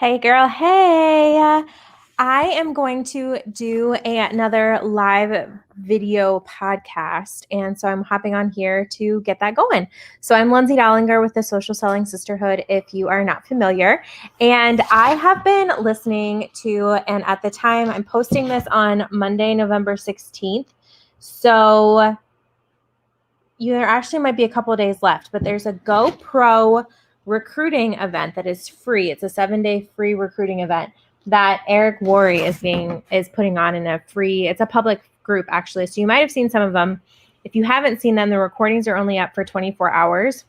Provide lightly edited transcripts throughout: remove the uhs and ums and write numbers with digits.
Hey girl, hey. I am going to do another live video podcast. And so I'm hopping on here to get that going. So I'm Lindsay Dollinger with the Social Selling Sisterhood, if you are not familiar. And I have been listening to, and at the time, I'm posting this on Monday, November 16th. So there actually might be a couple of days left, but there's a GoPro recruiting event that is free. It's a 7-day free recruiting event that Eric Worre is putting on in it's a public group actually. So you might have seen some of them. If you haven't seen them, the recordings are only up for 24 hours.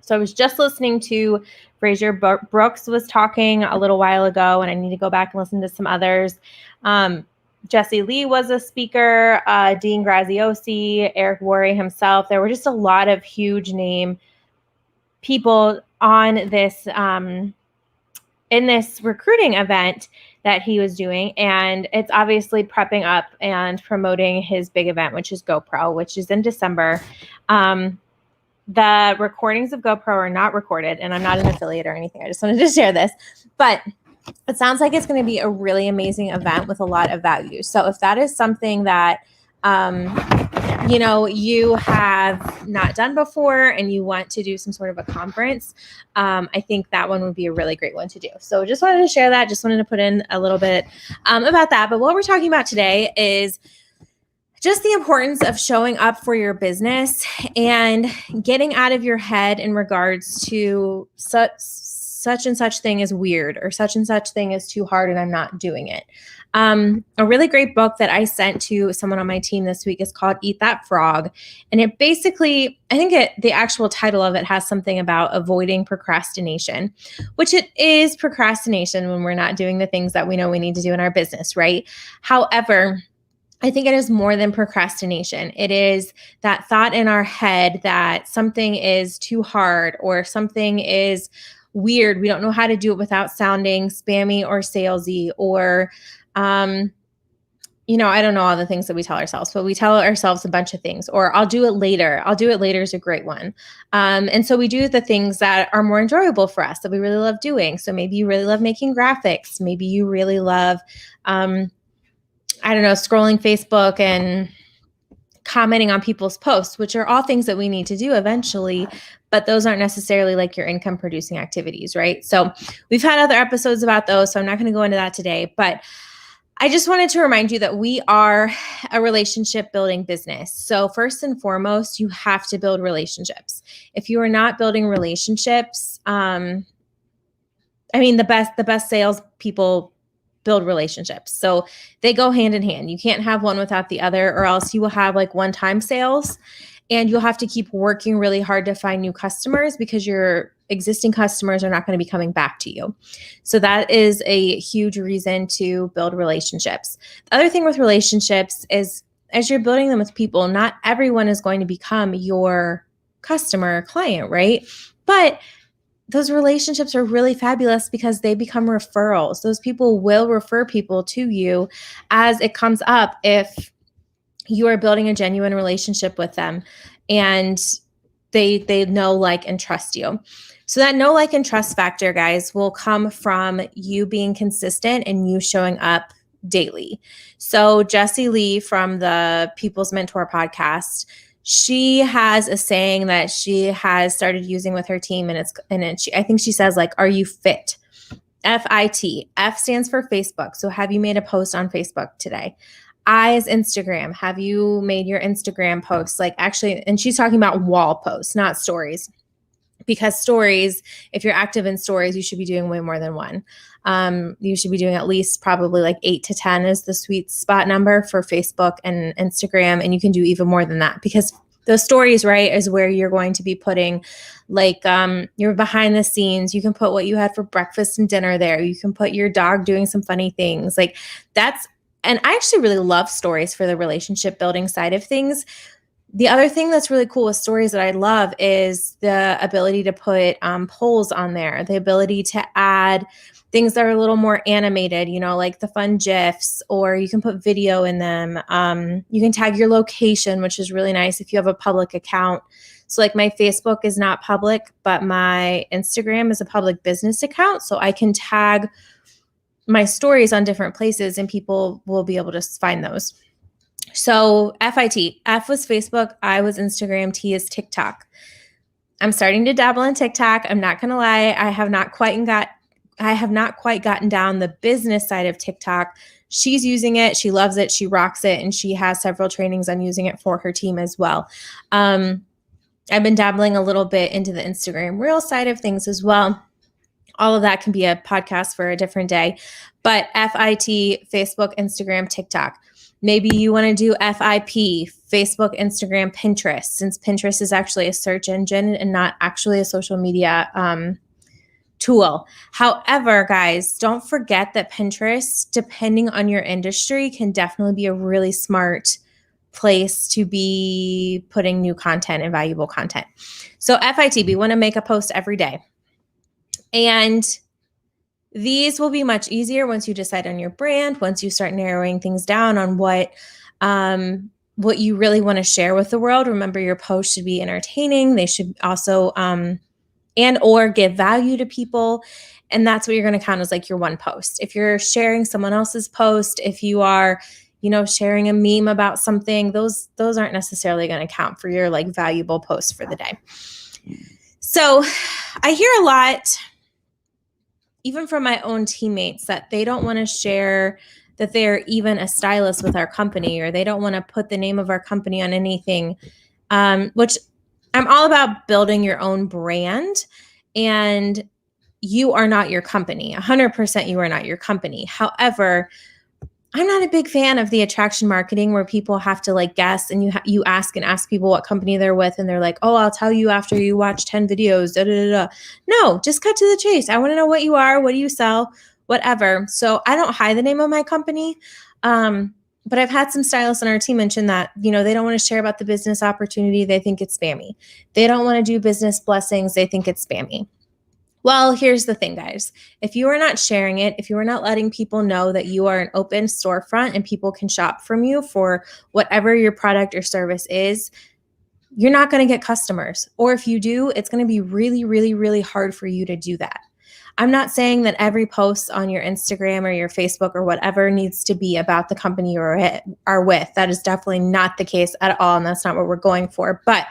So I was just listening to Fraser Brooks was talking a little while ago, and I need to go back and listen to some others. Jesse Lee was a speaker, Dean Graziosi, Eric Worre himself. There were just a lot of huge name people on this in this recruiting event that he was doing. And it's obviously prepping up and promoting his big event, which is GoPro, which is in December. The recordings of GoPro are not recorded, and I'm not an affiliate or anything. I just wanted to share this. But it sounds like it's going to be a really amazing event with a lot of value. So if that is something that, you have not done before and you want to do some sort of a conference, I think that one would be a really great one to do. So just wanted to share that. Just wanted to put in a little bit about that. But what we're talking about today is just the importance of showing up for your business and getting out of your head in regards to such and such thing is weird, or such and such thing is too hard and I'm not doing it. A really great book that I sent to someone on my team this week is called Eat That Frog. And it basically, the actual title of it has something about avoiding procrastination, which it is procrastination when we're not doing the things that we know we need to do in our business, right? However, I think it is more than procrastination. It is that thought in our head that something is too hard or something is weird. We don't know how to do it without sounding spammy or salesy, or, I don't know all the things that we tell ourselves, but we tell ourselves a bunch of things, or I'll do it later. I'll do it later is a great one. And so we do the things that are more enjoyable for us, that we really love doing. So maybe you really love making graphics. Maybe you really love, scrolling Facebook and commenting on people's posts, which are all things that we need to do eventually, but those aren't necessarily like your income producing activities, right? So we've had other episodes about those, so I'm not going to go into that today, but I just wanted to remind you that we are a relationship building business. So first and foremost, you have to build relationships. If you are not building relationships, the best sales people build relationships. So they go hand in hand. You can't have one without the other, or else you will have like one-time sales and you'll have to keep working really hard to find new customers because your existing customers are not going to be coming back to you. So that is a huge reason to build relationships. The other thing with relationships is, as you're building them with people, not everyone is going to become your customer or client, right? But those relationships are really fabulous because they become referrals. Those people will refer people to you as it comes up if you are building a genuine relationship with them and they know, like, and trust you. So that know, like, and trust factor, guys, will come from you being consistent and you showing up daily. So Jesse Lee from the People's Mentor podcast, she has a saying that she has started using with her team, I think she says, like, are you fit? FIT. F stands for Facebook. So have you made a post on Facebook today? I is Instagram. Have you made your Instagram posts? And she's talking about wall posts, not stories. Because stories, if you're active in stories, you should be doing way more than one. You should be doing at least probably like 8 to 10 is the sweet spot number for Facebook and Instagram. And you can do even more than that, because those stories, right, is where you're going to be putting your behind the scenes. You can put what you had for breakfast and dinner there. You can put your dog doing some funny things like that's. And I actually really love stories for the relationship building side of things. The other thing that's really cool with stories that I love is the ability to put polls on there, the ability to add things that are a little more animated, like the fun GIFs, or you can put video in them. You can tag your location, which is really nice if you have a public account. So like my Facebook is not public, but my Instagram is a public business account. So I can tag my stories on different places and people will be able to find those. So FIT, F was Facebook, I was Instagram, T is TikTok. I'm starting to dabble in TikTok. I'm not going to lie. I have not quite gotten down the business side of TikTok. She's using it. She loves it. She rocks it. And she has several trainings on using it for her team as well. I've been dabbling a little bit into the Instagram Reel side of things as well. All of that can be a podcast for a different day. But FIT, Facebook, Instagram, TikTok. Maybe you want to do FIP, Facebook, Instagram, Pinterest, since Pinterest is actually a search engine and not actually a social media tool. However, guys, don't forget that Pinterest, depending on your industry, can definitely be a really smart place to be putting new content and valuable content. So FIT, we want to make a post every day. And these will be much easier once you decide on your brand, once you start narrowing things down on what you really want to share with the world. Remember, your posts should be entertaining. They should also and or give value to people. And that's what you're going to count as like your one post. If you're sharing someone else's post, if you are, sharing a meme about something, those aren't necessarily going to count for your like valuable post for the day. So I hear a lot, even from my own teammates, that they don't want to share that they're even a stylist with our company, or they don't want to put the name of our company on anything, which I'm all about building your own brand, and you are not your company. 100% you are not your company. However, I'm not a big fan of the attraction marketing where people have to like guess, and you ask people what company they're with, and they're like, "Oh, I'll tell you after you watch 10 videos." Da, da, da, da. No, just cut to the chase. I want to know what you are, what do you sell, whatever. So I don't hide the name of my company. But I've had some stylists on our team mention that, they don't want to share about the business opportunity. They think it's spammy. They don't want to do business blessings. They think it's spammy. Well, here's the thing, guys. If you are not sharing it, if you are not letting people know that you are an open storefront and people can shop from you for whatever your product or service is, you're not going to get customers. Or if you do, it's going to be really, really, really hard for you to do that. I'm not saying that every post on your Instagram or your Facebook or whatever needs to be about the company you are with. That is definitely not the case at all, and that's not what we're going for. But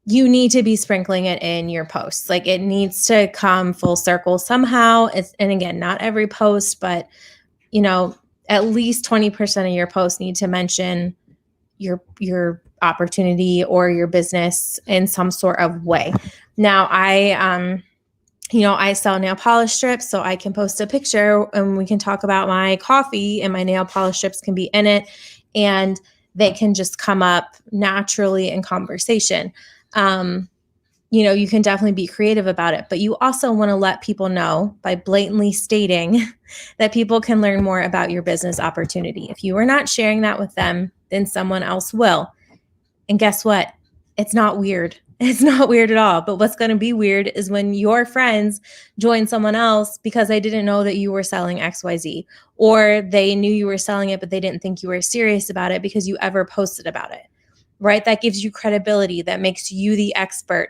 you need to be sprinkling it in your posts. Like, it needs to come full circle somehow. And again, not every post, but at least 20% of your posts need to mention your opportunity or your business in some sort of way. Now, I sell nail polish strips, so I can post a picture and we can talk about my coffee, and my nail polish strips can be in it, and they can just come up naturally in conversation. You can definitely be creative about it, but you also want to let people know by blatantly stating that people can learn more about your business opportunity. If you are not sharing that with them, then someone else will. And guess what? It's not weird. It's not weird at all. But what's going to be weird is when your friends join someone else because they didn't know that you were selling XYZ, or they knew you were selling it, but they didn't think you were serious about it because you ever posted about it. Right? That gives you credibility. That makes you the expert.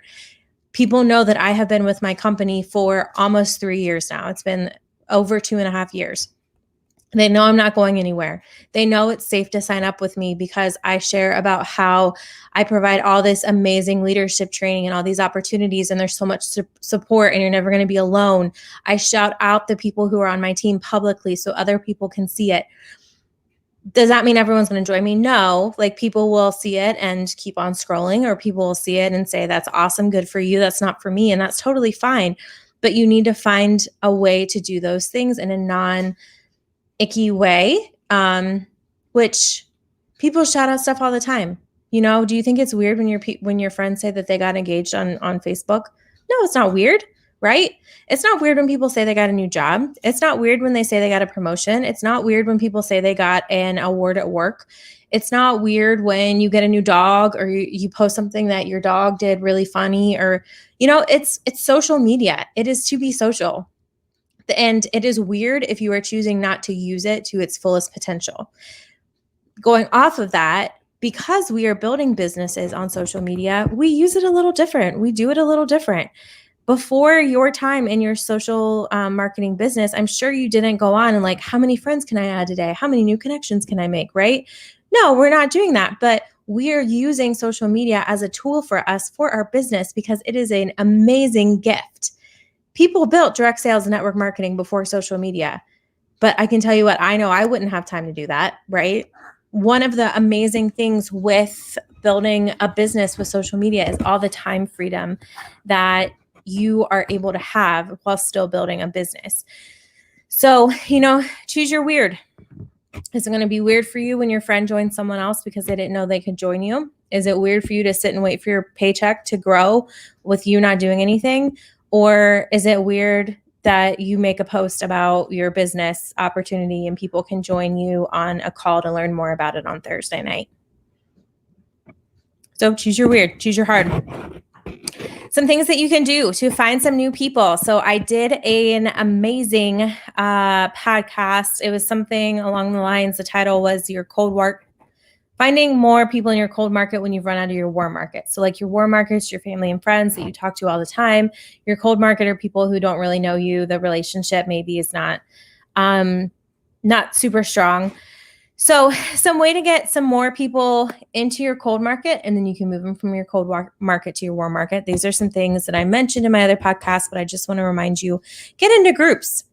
People know that I have been with my company for almost 3 years now. It's been over 2.5 years. They know I'm not going anywhere. They know it's safe to sign up with me because I share about how I provide all this amazing leadership training and all these opportunities, and there's so much support, and you're never going to be alone. I shout out the people who are on my team publicly so other people can see it. Does that mean everyone's going to join me? No. Like, people will see it and keep on scrolling, or people will see it and say, that's awesome, good for you, that's not for me. And that's totally fine. But you need to find a way to do those things in a non-icky way, which people shout out stuff all the time. Do you think it's weird when your friends say that they got engaged on Facebook? No, it's not weird. Right? It's not weird when people say they got a new job. It's not weird when they say they got a promotion. It's not weird when people say they got an award at work. It's not weird when you get a new dog, or you post something that your dog did really funny, or, it's social media. It is to be social. And it is weird if you are choosing not to use it to its fullest potential. Going off of that, because we are building businesses on social media, we use it a little different. We do it a little different. Before your time in your social marketing business, I'm sure you didn't go on and like, how many friends can I add today? How many new connections can I make, right? No, we're not doing that. But we are using social media as a tool for us for our business because it is an amazing gift. People built direct sales and network marketing before social media. But I can tell you what, I know I wouldn't have time to do that, right? One of the amazing things with building a business with social media is all the time freedom that you are able to have while still building a business. So, choose your weird. Is it going to be weird for you when your friend joins someone else because they didn't know they could join you? Is it weird for you to sit and wait for your paycheck to grow with you not doing anything? Or is it weird that you make a post about your business opportunity and people can join you on a call to learn more about it on Thursday night? So choose your weird, choose your hard. Some things that you can do to find some new people. So I did an amazing podcast. It was something along the lines, the title was your cold work. Finding more people in your cold market when you've run out of your warm market. So like your warm markets, your family and friends that you talk to all the time. Your cold market are people who don't really know you. The relationship maybe is not super strong. So some way to get some more people into your cold market, and then you can move them from your cold market to your warm market. These are some things that I mentioned in my other podcast, but I just want to remind you, get into groups.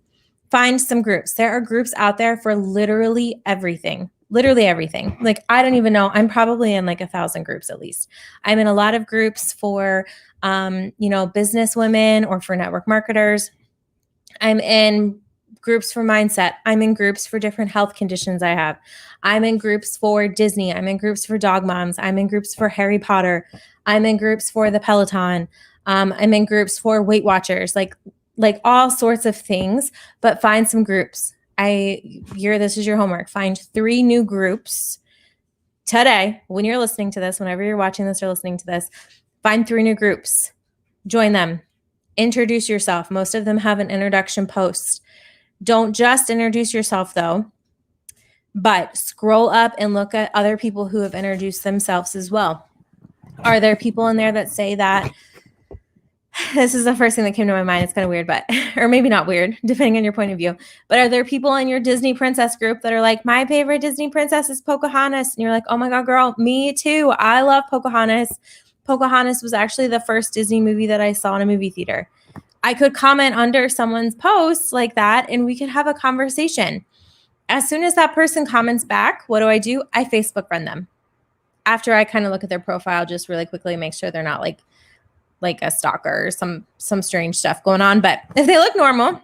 Find some groups. There are groups out there for literally everything. Literally everything. Like, I don't even know. I'm probably in like 1,000 groups at least. I'm in a lot of groups for, business women or for network marketers. I'm in groups for mindset. I'm in groups for different health conditions I have. I'm in groups for Disney. I'm in groups for dog moms. I'm in groups for Harry Potter. I'm in groups for the Peloton. I'm in groups for Weight Watchers, like all sorts of things, but find some groups. This is your homework. Find 3 new groups today. When you're listening to this, whenever you're watching this or listening to this, find 3 new groups. Join them. Introduce yourself. Most of them have an introduction post. Don't just introduce yourself though, but scroll up and look at other people who have introduced themselves as well. Are there people in there that say that? This is the first thing that came to my mind. It's kind of weird, or maybe not weird, depending on your point of view. But are there people in your Disney princess group that are like, my favorite Disney princess is Pocahontas? And you're like, oh my God, girl, me too. I love Pocahontas. Pocahontas was actually the first Disney movie that I saw in a movie theater. I could comment under someone's post like that and we could have a conversation. As soon as that person comments back, what do? I Facebook friend them. After I kind of look at their profile, just really quickly make sure they're not like a stalker or some strange stuff going on. But if they look normal, I'm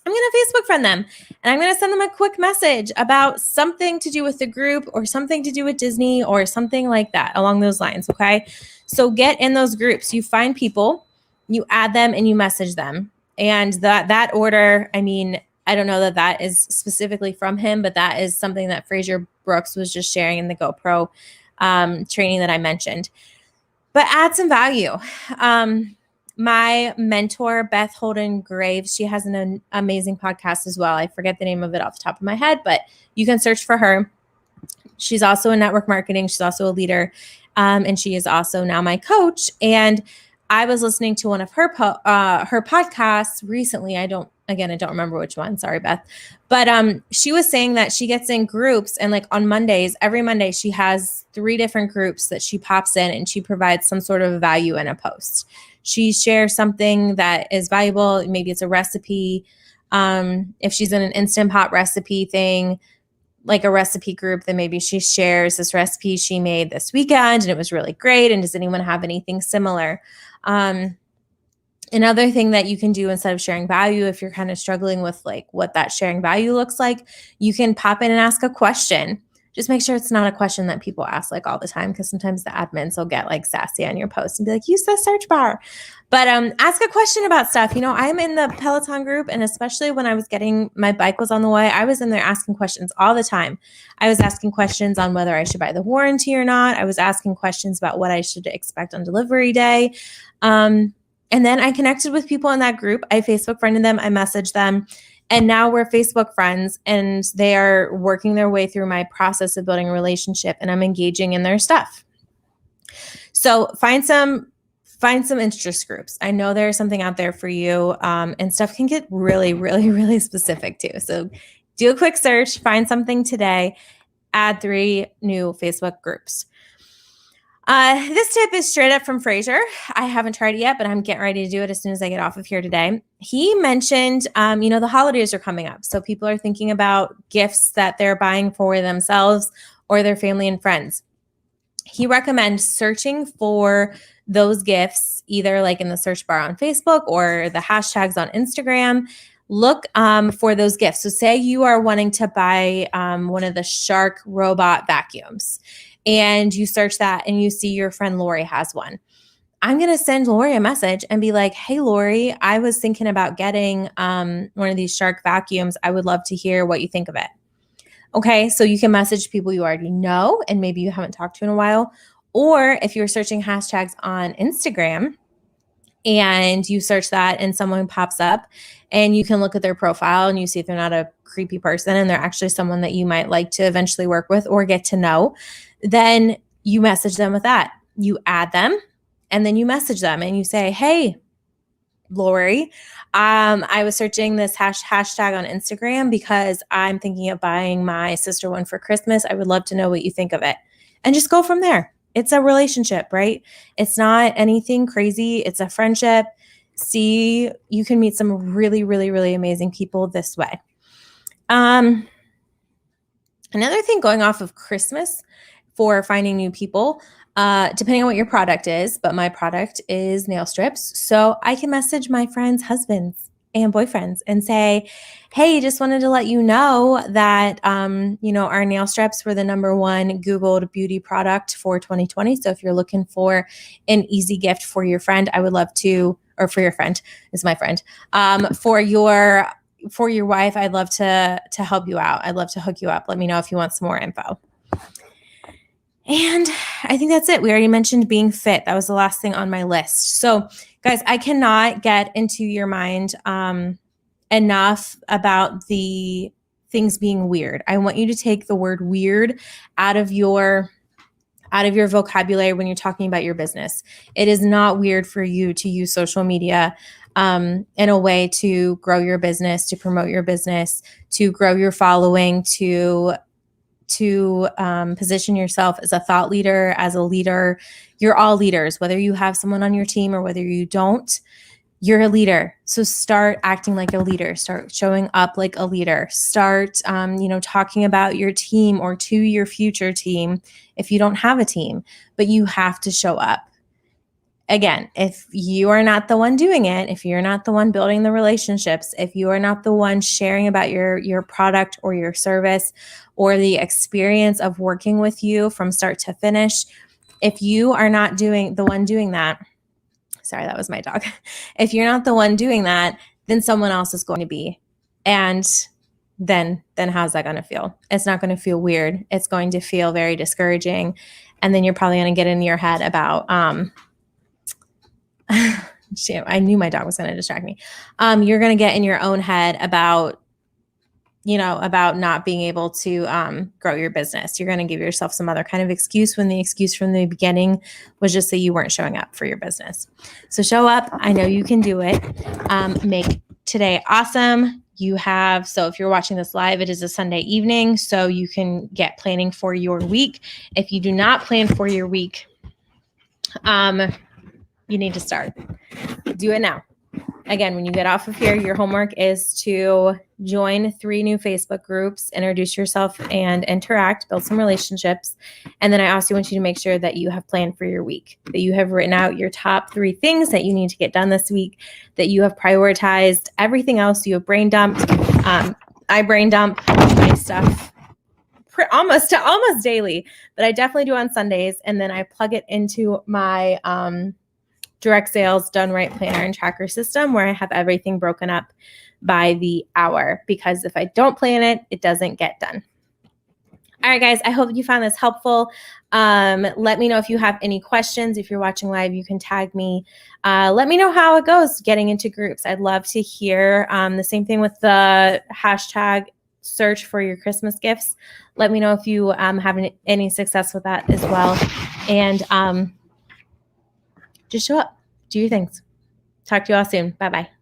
going to Facebook friend them and I'm going to send them a quick message about something to do with the group or something to do with Disney or something like that along those lines. Okay. So get in those groups. You find people, you add them and you message them. And that order, I mean, I don't know that is specifically from him, but that is something that Fraser Brooks was just sharing in the GoPro training that I mentioned. But add some value. My mentor, Beth Holden Graves, she has an amazing podcast as well. I forget the name of it off the top of my head, but you can search for her. She's also in network marketing. She's also a leader. And she is also now my coach. And I was listening to one of her podcasts recently. I don't remember which one. Sorry, Beth. But she was saying that she gets in groups and like on Mondays, every Monday, she has 3 different groups that she pops in and she provides some sort of value in a post. She shares something that is valuable. Maybe it's a recipe. If she's in an Instant Pot recipe thing, like a recipe group, then maybe she shares this recipe she made this weekend and it was really great. And does anyone have anything similar? Another thing that you can do instead of sharing value, if you're kind of struggling with like what that sharing value looks like, you can pop in and ask a question. Just make sure it's not a question that people ask like all the time, because sometimes the admins will get like sassy on your post and be like, use the search bar. But ask a question about stuff. I'm in the Peloton group, and especially when I was my bike was on the way, I was in there asking questions all the time. I was asking questions on whether I should buy the warranty or not. I was asking questions about what I should expect on delivery day. And then I connected with people in that group. I Facebook friended them. I messaged them. And now we're Facebook friends, and they are working their way through my process of building a relationship, and I'm engaging in their stuff. So find some interest groups. I know there's something out there for you, and stuff can get really, really, really specific too. So do a quick search, find something today, add 3 new Facebook groups. This tip is straight up from Fraser. I haven't tried it yet, but I'm getting ready to do it as soon as I get off of here today. He mentioned, the holidays are coming up. So people are thinking about gifts that they're buying for themselves or their family and friends. He recommends searching for those gifts, either like in the search bar on Facebook or the hashtags on Instagram. Look for those gifts. So say you are wanting to buy one of the Shark robot vacuums, and you search that and you see your friend Lori has one. I'm going to send Lori a message and be like, hey, Lori, I was thinking about getting one of these Shark vacuums. I would love to hear what you think of it. Okay, so you can message people you already know and maybe you haven't talked to in a while. Or if you're searching hashtags on Instagram and you search that and someone pops up, and you can look at their profile and you see if they're not a creepy person and they're actually someone that you might like to eventually work with or get to know, then you message them with that. You add them and then you message them and you say, hey, Lori, I was searching this hashtag on Instagram because I'm thinking of buying my sister one for Christmas. I would love to know what you think of it. And just go from there. It's a relationship, right? It's not anything crazy. It's a friendship. See, you can meet some really, really, really amazing people this way. Another thing going off of Christmas for finding new people, depending on what your product is, but my product is nail strips. So I can message my friends' husbands and boyfriends and say, hey, just wanted to let you know that, our nail strips were the #1 Googled beauty product for 2020. So if you're looking for an easy gift for your friend, I would love to, or for your friend, is my friend, for your wife, I'd love to help you out. I'd love to hook you up. Let me know if you want some more info. And I think that's it. We already mentioned being fit. That was the last thing on my list. So guys, I cannot get into your mind enough about the things being weird. I want you to take the word weird out of your vocabulary when you're talking about your business. It is not weird for you to use social media in a way to grow your business, to promote your business, to grow your following, to position yourself as a thought leader, as a leader. You're all leaders, whether you have someone on your team or whether you don't. You're a leader. So start acting like a leader. Start showing up like a leader. Start, talking about your team or to your future team if you don't have a team, but you have to show up. Again, if you are not the one doing it, if you're not the one building the relationships, if you are not the one sharing about your product or your service or the experience of working with you from start to finish, if you are not the one doing that, sorry, that was my dog. If you're not the one doing that, then someone else is going to be. And then how's that going to feel? It's not going to feel weird. It's going to feel very discouraging. And then you're probably going to get in your head about, I knew my dog was going to distract me. You're going to get in your own head about not being able to grow your business. You're going to give yourself some other kind of excuse when the excuse from the beginning was just that you weren't showing up for your business. So show up. I know you can do it. Make today awesome. So if you're watching this live, it is a Sunday evening, so you can get planning for your week. If you do not plan for your week, you need to start. Do it now. Again, when you get off of here, your homework is to join 3 new Facebook groups, introduce yourself and interact, build some relationships. And then I also want you to make sure that you have planned for your week, that you have written out your top 3 things that you need to get done this week, that you have prioritized everything else. You have brain dumped. I brain dump my stuff almost daily, but I definitely do on Sundays. And then I plug it into my direct sales done right planner and tracker system where I have everything broken up by the hour, because if I don't plan it, it doesn't get done. All right, guys, I hope you found this helpful. Let me know if you have any questions. If you're watching live, you can tag me. Let me know how it goes getting into groups. I'd love to hear. The same thing with the hashtag search for your Christmas gifts. Let me know if you have any success with that as well. And just show up. Do your things. Talk to you all soon. Bye-bye.